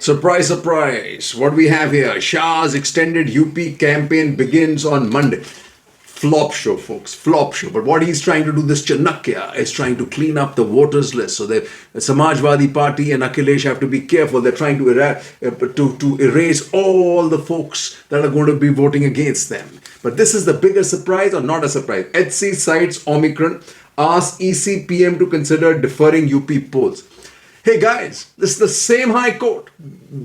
Surprise, surprise. What we have here, Shah's extended UP campaign begins on Monday. Flop show, folks, flop show. But what he's trying to do, this Chanakya, is trying to clean up the voters list. So the Samajwadi Party and Akhilesh have to be careful. They're trying to erase all the folks that are going to be voting against them. But this is the bigger surprise, or not a surprise. HC cites Omicron, asks ECPM to consider deferring UP polls. Hey guys, this is the same High Court.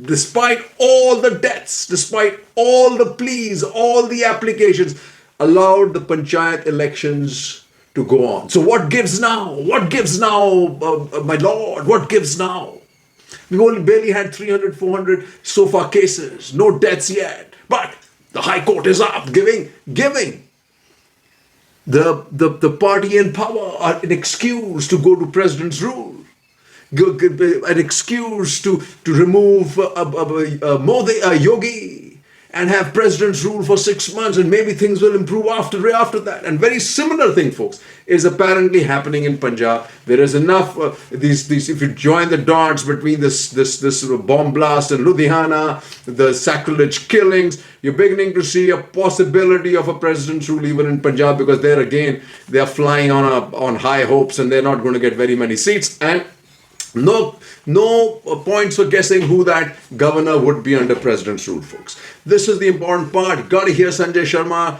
Despite all the deaths, despite all the pleas, all the applications, allowed the panchayat elections to go on. So what gives now? What gives now, my lord? What gives now? We've only barely had 300, 400 so far cases. No deaths yet. But the High Court is up, giving the party in power an excuse to go to president's rule. An excuse to remove Yogi and have president's rule for 6 months, and maybe things will improve after that. And very similar thing, folks, is apparently happening in Punjab. There is enough these if you join the dots between this bomb blast in Ludhiana, the sacrilege killings, you're beginning to see a possibility of a president's rule even in Punjab, because there again they are flying on high hopes, and they're not going to get very many seats. And no points for guessing who that governor would be under president's rule, folks. This is the important part. Got to hear Sanjay Sharma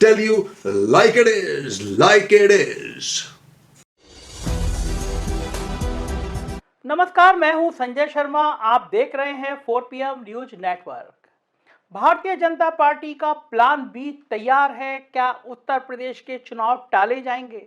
tell you like it is, like it is. नमस्कार, मैं हूं संजय शर्मा। आप देख रहे हैं 4 PM news network. Bharatiya Janata party का plan B तैयार है। क्या उत्तर प्रदेश के चुनाव टाले जाएंगे?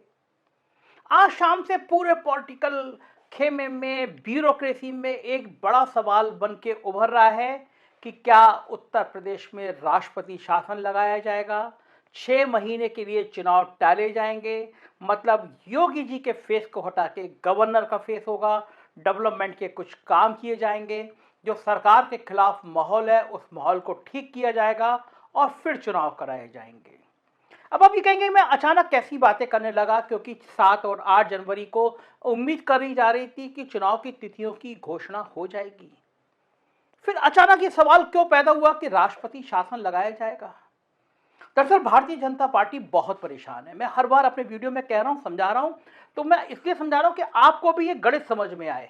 आज शाम से पूरे पॉलिटिकल खेमे में, ब्यूरोक्रेसी में एक बड़ा सवाल बन के उभर रहा है कि क्या उत्तर प्रदेश में राष्ट्रपति शासन लगाया जाएगा, 6 महीने के लिए चुनाव टाले जाएंगे। मतलब योगी जी के फेस को हटा के गवर्नर का फेस होगा, डेवलपमेंट के कुछ काम किए जाएंगे, जो सरकार के खिलाफ माहौल है उस माहौल को ठीक किया जाएगा और फिर चुनाव कराए जाएंगे। अब आप ये कहेंगे मैं अचानक कैसी बातें करने लगा, क्योंकि 7 और 8 जनवरी को उम्मीद करी जा रही थी कि चुनाव की तिथियों की घोषणा हो जाएगी। फिर अचानक ये सवाल क्यों पैदा हुआ कि राष्ट्रपति शासन लगाया जाएगा? दरअसल भारतीय जनता पार्टी बहुत परेशान है। मैं हर बार अपने वीडियो में कह रहा हूं, समझा रहा हूं, तो मैं इसलिए समझा रहा हूं कि आपको भी ये गणित समझ में आए।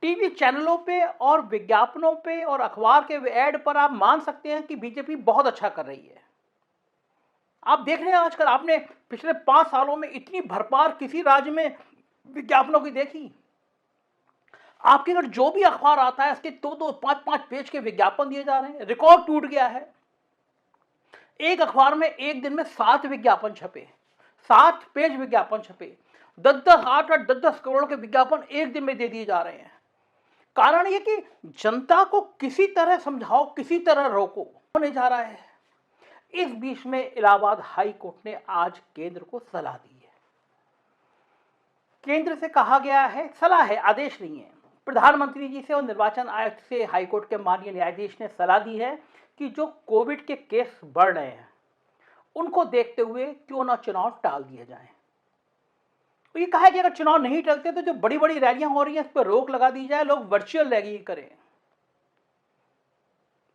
टीवी चैनलों पे और विज्ञापनों पे और अखबार के एड पर आप मान सकते हैं कि बीजेपी बहुत अच्छा कर रही है। आप देख रहे हैं आजकल, आपने पिछले 5 सालों में इतनी भरपार किसी राज्य में विज्ञापनों की देखी? आपके अगर जो भी अखबार आता है इसके 2-2, 5-5 पेज के विज्ञापन दिए जा रहे हैं। रिकॉर्ड टूट गया है। एक अखबार में एक दिन में 7 विज्ञापन छपे, 7 पेज विज्ञापन छपे, 10-10, 8-8, 10-10 करोड़ के विज्ञापन एक दिन में दे दिए जा रहे हैं। कारण ये कि जनता को किसी तरह समझाओ, किसी तरह रोको, होने जा रहा है। इस बीच में इलाहाबाद हाई कोर्ट ने आज केंद्र को सलाह दी है। केंद्र से कहा गया है, सलाह है, आदेश नहीं है, प्रधानमंत्री जी से और निर्वाचन आयुक्त से हाई कोर्ट के माननीय न्यायाधीश ने सलाह दी है कि जो कोविड के केस बढ़ रहे हैं उनको देखते हुए क्यों ना चुनाव टाल दिए जाएं। तो ये कहा है कि अगर चुनाव नहीं टलते तो जो बड़ी बड़ी रैलियां हो रही हैं इस पर रोक लगा दी जाए, लोग वर्चुअल रैली करें।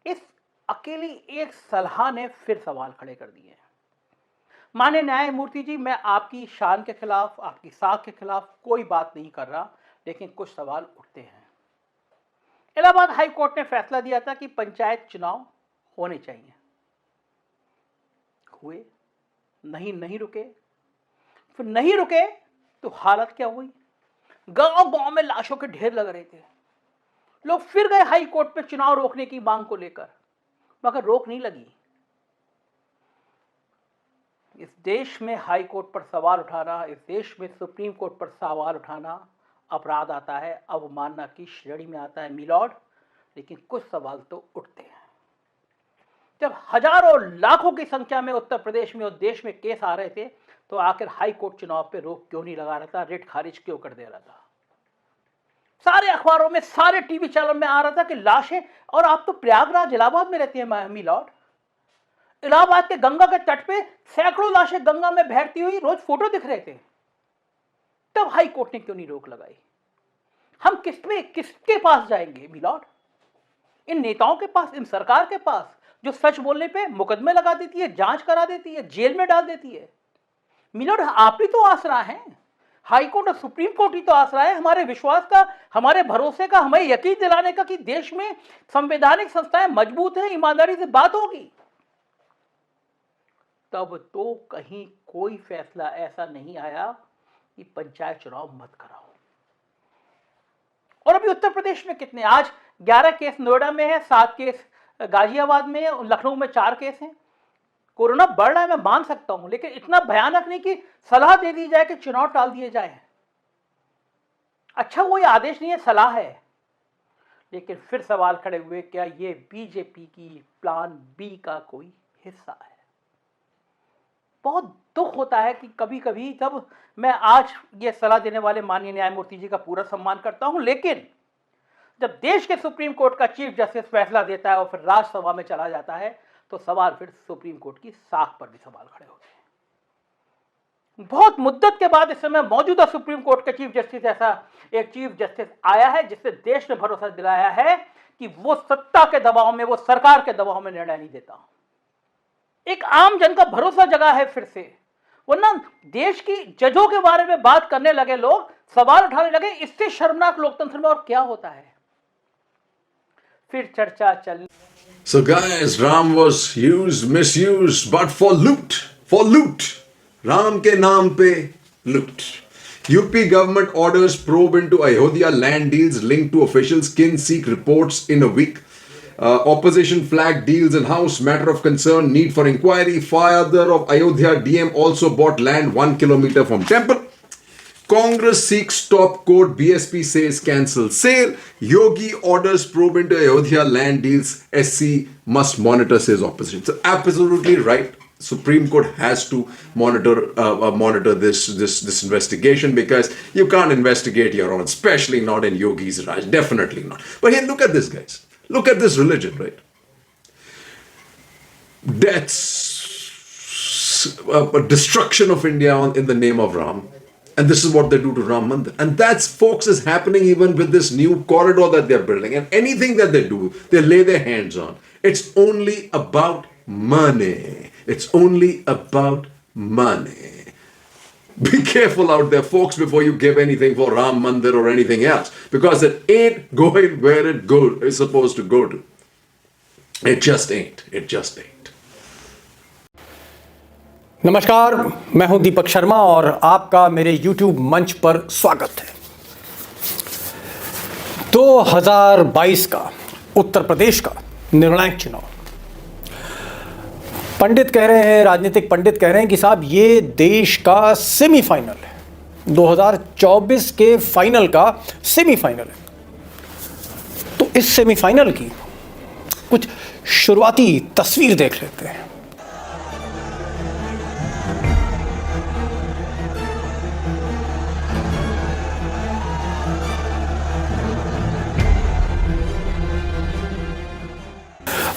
इस अकेली एक सलाह ने फिर सवाल खड़े कर दिए। माननीय न्यायमूर्ति जी, मैं आपकी शान के खिलाफ, आपकी साख के खिलाफ कोई बात नहीं कर रहा, लेकिन कुछ सवाल उठते हैं। इलाहाबाद हाई कोर्ट ने फैसला दिया था कि पंचायत चुनाव होने चाहिए। हुए नहीं रुके। फिर नहीं रुके तो हालत क्या हुई? गांव गांव में लाशों के ढेर लग रहे थे। लोग फिर गए हाई कोर्ट पे चुनाव रोकने की मांग को लेकर, मगर रोक नहीं लगी। इस देश में हाई कोर्ट पर सवाल उठाना, इस देश में सुप्रीम कोर्ट पर सवाल उठाना अपराध आता है, अवमानना की श्रेणी में आता है मिलॉर्ड। लेकिन कुछ सवाल तो उठते हैं। जब हजारों लाखों की संख्या में उत्तर प्रदेश में और देश में केस आ रहे थे, तो आखिर हाई कोर्ट चुनाव पे रोक क्यों नहीं लगा रहा था, रिट खारिज क्यों कर दे रहा था? सारे अखबारों में, सारे टीवी चैनल में आ रहा था कि लाशें, और आप तो प्रयागराज इलाहाबाद में रहते हैं मिलॉर्ड, इलाहाबाद के गंगा के तट पे सैकड़ों लाशें गंगा में बहती हुई रोज फोटो दिख रहे थे। तब हाई कोर्ट ने क्यों नहीं रोक लगाई? हम किसके पास जाएंगे मिलॉर्ड? इन नेताओं के पास, इन सरकार के पास, जो सच बोलने पे मुकदमे लगा देती है, जांच करा देती है, जेल में डाल देती है। मिलॉर्ड, आप ही तो आसरा हैं, हाई कोर्ट और सुप्रीम कोर्ट ही तो आसरा है हमारे विश्वास का, हमारे भरोसे का, हमें यकीन दिलाने का कि देश में संवैधानिक संस्थाएं मजबूत हैं, ईमानदारी से बात होगी। तब तो कहीं कोई फैसला ऐसा नहीं आया कि पंचायत चुनाव मत कराओ। और अभी उत्तर प्रदेश में कितने, आज 11 केस नोएडा में है, 7 केस गाजियाबाद में है, लखनऊ में 4 केस हैं। कोरोना बढ़ रहा है, मैं मान सकता हूं, लेकिन इतना भयानक नहीं कि सलाह दे दी जाए कि चुनाव टाल दिए जाए। अच्छा, वो ये आदेश नहीं है, सलाह है। लेकिन फिर सवाल खड़े हुए, क्या ये बीजेपी की प्लान बी का कोई हिस्सा है? बहुत दुख होता है कि कभी कभी, जब मैं आज ये सलाह देने वाले माननीय न्यायमूर्ति जी का पूरा सम्मान करता हूं, लेकिन जब देश के सुप्रीम कोर्ट का चीफ जस्टिस फैसला देता है और फिर राज्यसभा में चला जाता है, तो सवाल फिर सुप्रीम कोर्ट की साख पर भी सवाल खड़े होते हैं। बहुत मुद्दत के बाद इस समय मौजूदा सुप्रीम कोर्ट के चीफ जस्टिस, ऐसा एक चीफ जस्टिस आया है जिससे देश ने भरोसा दिलाया है कि वो सत्ता के दबाव में, वो सरकार के दबाव में निर्णय नहीं देता। एक आम जन का भरोसा जगा है फिर से, वरना देश की जजों के बारे में बात करने लगे लोग, सवाल उठाने लगे, इससे शर्मनाक लोकतंत्र में और क्या होता है? फिर चर्चा चल। So guys, Ram was used, misused, but for loot. For loot. Ram के नाम पे loot. UP government orders probe into Ayodhya land deals linked to officials. Can seek reports in a week. Opposition flag deals in house. Matter of concern. Need for inquiry. Father of Ayodhya DM also bought land 1 kilometer from temple. Congress seeks top court. BSP says cancel sale. Yogi orders probe into Ayodhya land deals. SC must monitor, says opposition. So absolutely right. Supreme Court has to monitor this investigation, because you can't investigate your own, especially not in Yogi's Raj. Definitely not. But here, look at this, guys. Look at this religion, right? Deaths, destruction of India in the name of Ram. And this is what they do to Ram Mandir. And that's, folks, is happening even with this new corridor that they're building. And anything that they do, they lay their hands on. It's only about money. It's only about money. Be careful out there, folks, before you give anything for Ram Mandir or anything else. Because it ain't going where it's supposed to go to. It just ain't. It just ain't. नमस्कार, मैं हूं दीपक शर्मा और आपका मेरे YouTube मंच पर स्वागत है। 2022 का उत्तर प्रदेश का निर्णायक चुनाव, पंडित कह रहे हैं, राजनीतिक पंडित कह रहे हैं कि साहब ये देश का सेमीफाइनल है, 2024 के फाइनल का सेमीफाइनल है। तो इस सेमीफाइनल की कुछ शुरुआती तस्वीर देख लेते हैं।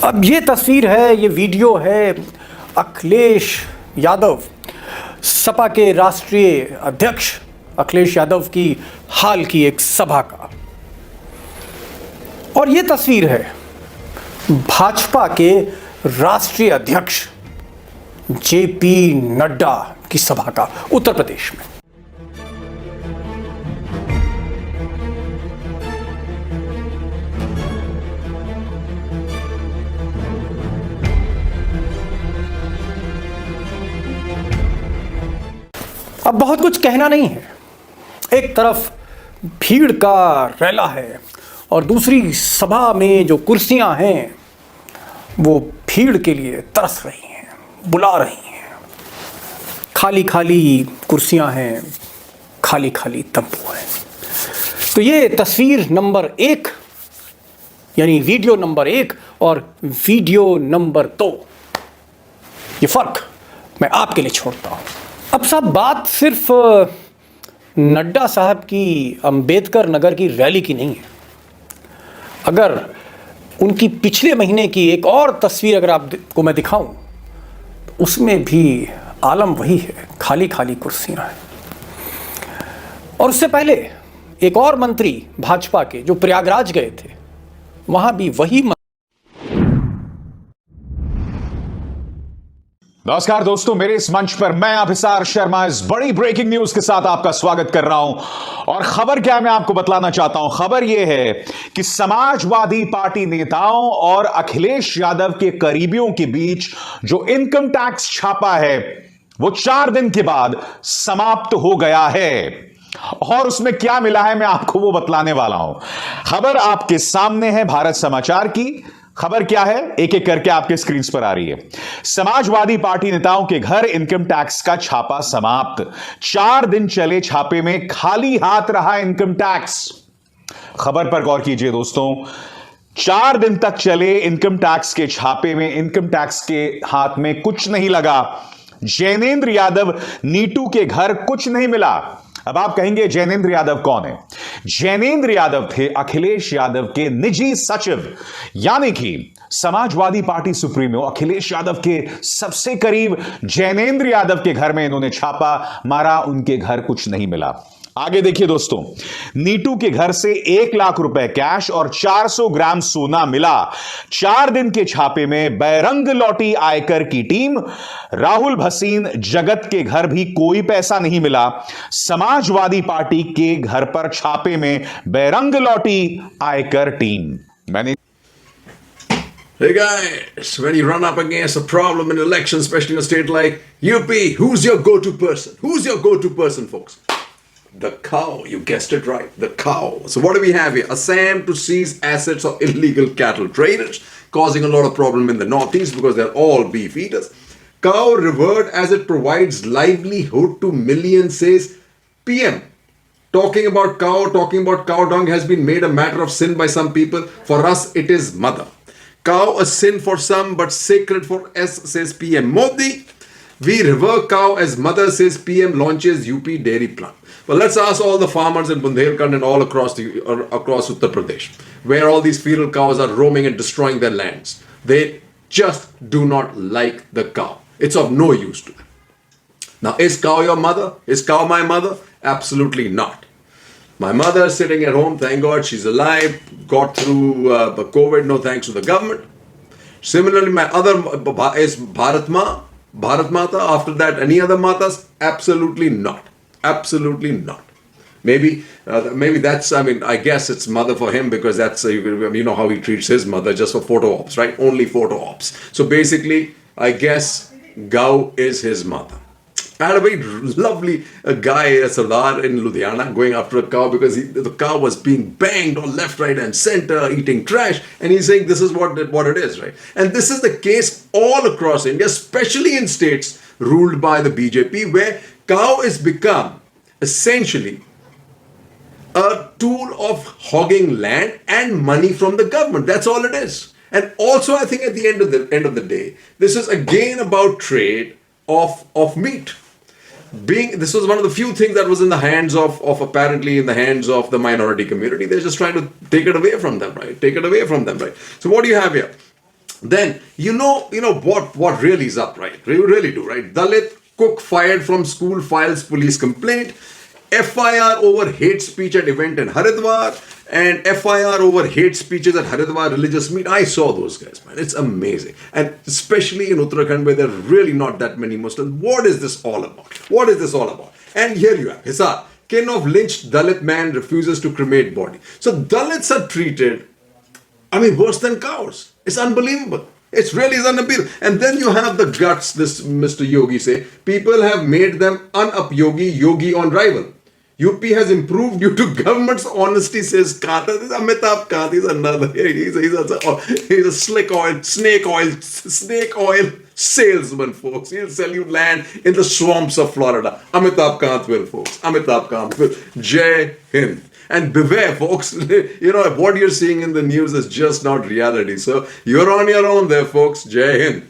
अब ये तस्वीर है, ये वीडियो है अखिलेश यादव, सपा के राष्ट्रीय अध्यक्ष अखिलेश यादव की हाल की एक सभा का। और ये तस्वीर है भाजपा के राष्ट्रीय अध्यक्ष जेपी नड्डा की सभा का उत्तर प्रदेश में। अब बहुत कुछ कहना नहीं है, एक तरफ भीड़ का रैला है और दूसरी सभा में जो कुर्सियां हैं वो भीड़ के लिए तरस रही हैं, बुला रही हैं। खाली खाली कुर्सियां हैं, खाली खाली तंबू हैं। तो ये तस्वीर नंबर 1, यानी वीडियो नंबर 1 और वीडियो नंबर 2, ये फर्क मैं आपके लिए छोड़ता हूं। अब साहब, बात सिर्फ नड्डा साहब की अंबेडकर नगर की रैली की नहीं है। अगर उनकी पिछले महीने की एक और तस्वीर अगर आपको मैं दिखाऊं, तो उसमें भी आलम वही है, खाली खाली कुर्सियां हैं। और उससे पहले एक और मंत्री भाजपा के जो प्रयागराज गए थे, वहां भी वही नमस्कार दोस्तों, मेरे इस मंच पर मैं अभिसार शर्मा इस बड़ी ब्रेकिंग न्यूज के साथ आपका स्वागत कर रहा हूं। और खबर क्या है मैं आपको बतलाना चाहता हूं। खबर यह है कि समाजवादी पार्टी नेताओं और अखिलेश यादव के करीबियों के बीच जो इनकम टैक्स छापा है वो 4 दिन के बाद समाप्त हो गया है। और उसमें क्या मिला है मैं आपको वो बतलाने वाला हूं। खबर आपके सामने है, भारत समाचार की। खबर क्या है एक एक करके आपके स्क्रीन पर आ रही है। समाजवादी पार्टी नेताओं के घर इनकम टैक्स का छापा समाप्त। 4 दिन चले छापे में खाली हाथ रहा इनकम टैक्स। खबर पर गौर कीजिए दोस्तों, 4 दिन तक चले इनकम टैक्स के छापे में इनकम टैक्स के हाथ में कुछ नहीं लगा। जैनेंद्र यादव नीटू के घर कुछ नहीं मिला। अब आप कहेंगे जैनेंद्र यादव कौन है? जैनेंद्र यादव थे अखिलेश यादव के निजी सचिव, यानी कि समाजवादी पार्टी सुप्रीमो अखिलेश यादव के सबसे करीब जैनेंद्र यादव के घर में इन्होंने छापा मारा, उनके घर कुछ नहीं मिला। आगे देखिए दोस्तों, नीटू के घर से 1 लाख रुपए कैश और 400 ग्राम सोना मिला। 4 दिन के छापे में बैरंग लौटी आयकर की टीम। राहुल भसीन जगत के घर भी कोई पैसा नहीं मिला। समाजवादी पार्टी के घर पर छापे में बैरंग लौटी आयकर टीम। मैंने Hey guys, when you run up against a problem in elections, especially in a state like UP, who's your go-to person? Who's your go-to person, folks? The cow. You guessed it right. The cow. So what do we have here? Assam to seize assets of illegal cattle traders, causing a lot of problem in the northeast because they're all beef eaters. Cow revered as it provides livelihood to millions, says PM. Talking about cow dung has been made a matter of sin by some people. For us, it is mother. Cow a sin for some, but sacred for us, says PM Modi. We revere cow as mother, says PM, launches UP dairy plant. Well, let's ask all the farmers in Bundelkhand and all across Uttar Pradesh, where all these feral cows are roaming and destroying their lands. They just do not like the cow. It's of no use to them. Now, is cow your mother? Is cow my mother? Absolutely not. My mother is sitting at home, thank God she's alive, got through COVID, no thanks to the government. Similarly, my other is Bharat Mata. After that, any other matas? Absolutely not. Absolutely not. Maybe that's, I guess it's mother for him because that's, you know how he treats his mother, just for photo ops, right? Only photo ops. So basically, I guess Gau is his mother. I had a very lovely guy, a Sardar in Ludhiana, going after a cow because the cow was being banged on left, right and center, eating trash. And he's saying this is what it is, right? And this is the case all across India, especially in states ruled by the BJP, where cow has become essentially a tool of hogging land and money from the government. That's all it is. And also, I think at the end of the day, this is again about trade of meat. This was one of the few things that was in the hands of apparently in the hands of the minority community. They're just trying to take it away from them, right? Take it away from them, right? So what do you have here? Then you know what really is up, right? You really do, right? Dalit cook fired from school files police complaint. FIR over hate speech at event in Haridwar, and FIR over hate speeches at Haridwar religious meet. I saw those guys, man. It's amazing. And especially in Uttarakhand where there are really not that many Muslims. What is this all about? What is this all about? And here you have Hisar. Kin of lynched Dalit man refuses to cremate body. So Dalits are treated, worse than cows. It's unbelievable. It's really unbelievable. And then you have the guts, this Mr. Yogi say, people have made them un-up yogi on rival. UP has improved due to government's honesty, says Kant. This is Amitabh Kant. He's another. He's a snake oil salesman, folks. He'll sell you land in the swamps of Florida. Amitabh Kant will, folks. Amitabh Kant will. Jai Hind. And beware, folks, what you're seeing in the news is just not reality. So you're on your own there, folks. Jai Hind.